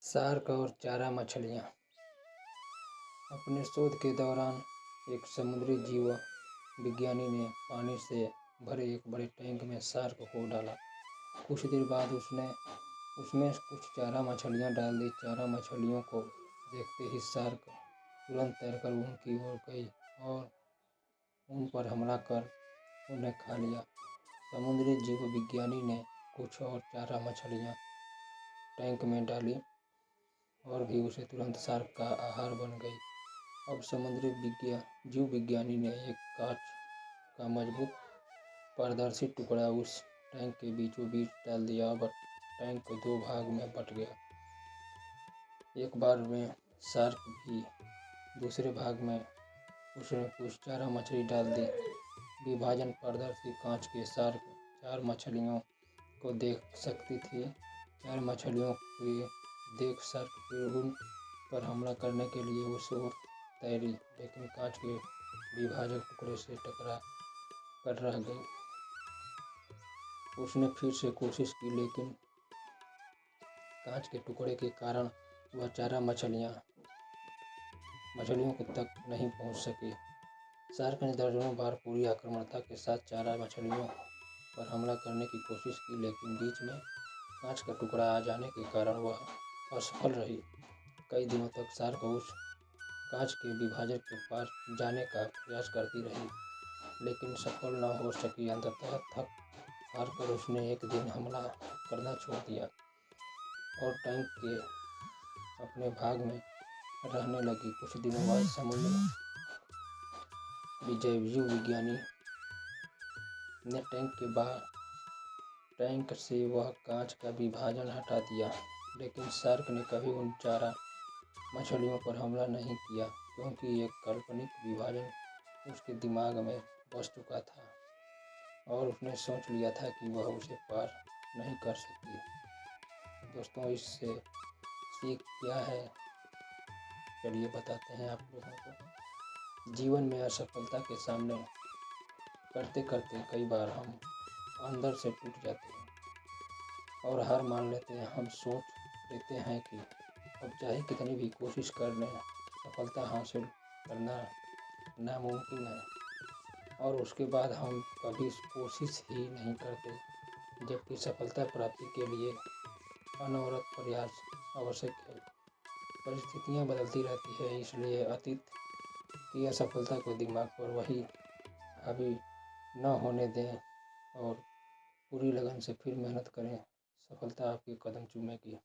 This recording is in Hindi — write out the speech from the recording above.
शार्क और चारा मछलियाँ। अपने शोध के दौरान एक समुद्री जीव विज्ञानी ने पानी से भरे एक बड़े टैंक में शार्क को डाला। कुछ देर बाद उसमें कुछ चारा मछलियाँ डाल दी। चारा मछलियों को देखते ही शार्क तुरंत तैरकर उनकी ओर गई और उन पर हमला कर उन्हें खा लिया। समुद्री जीव विज्ञानी ने कुछ और चारा मछलियाँ टैंक में डाली और भी उसे तुरंत शार्क का आहार बन गई। अब समुद्री जीव विज्ञानी ने एक कांच का मजबूत पारदर्शी टुकड़ा उस टैंक के बीचों बीच डाल दिया। अब टैंक दो भाग में बट गया। एक बार में शार्क भी दूसरे भाग में उसने कुछ चारा मछली डाल दी। विभाजन पारदर्शी कांच के शार्क चार मछलियों को देख सकती थी। चार मछलियों को देख शार्क फिर उन पर हमला करने के लिए उस ओर तैरी, लेकिन कांच के विभाजक टुकड़े से टकरा कर रह गई। उसने फिर से कोशिश की, लेकिन कांच के टुकड़े के कारण वह चारा मछलियों तक नहीं पहुंच सकी। शार्क ने दर्जनों बार पूरी आक्रामकता के साथ चारा मछलियों पर हमला करने की कोशिश की, लेकिन बीच में कांच का टुकड़ा आ जाने के कारण वह असफल रही। कई दिनों तक शार्क उस कांच के विभाजक के पार जाने का प्रयास करती रही, लेकिन सफल न हो सकी। अंततः थक हार कर उसने एक दिन हमला करना छोड़ दिया और टैंक के अपने भाग में रहने लगी। कुछ दिनों बाद समुद्री जीव विज्ञानी ने टैंक से वह कांच का विभाजन हटा दिया, लेकिन शार्क ने कभी उन चारा मछलियों पर हमला नहीं किया, क्योंकि एक काल्पनिक विभाजन उसके दिमाग में बस चुका था और उसने सोच लिया था कि वह उसे पार नहीं कर सकती। दोस्तों, इससे सीख क्या है, चलिए बताते हैं आप लोगों को। जीवन में असफलता के सामने करते करते कई बार हम अंदर से टूट जाते हैं और हार मान लेते हैं। हम सोच लेते हैं कि अब चाहे कितनी भी कोशिश कर लें, सफलता हासिल करना नामुमकिन है, और उसके बाद हम कभी कोशिश ही नहीं करते, जबकि सफलता प्राप्ति के लिए अनवरत प्रयास आवश्यक है। परिस्थितियाँ बदलती रहती है, इसलिए अतीत की असफलता को दिमाग पर वही हावी न होने दें और पूरी लगन से फिर मेहनत करें। सफलता आपके कदम चूमेगी।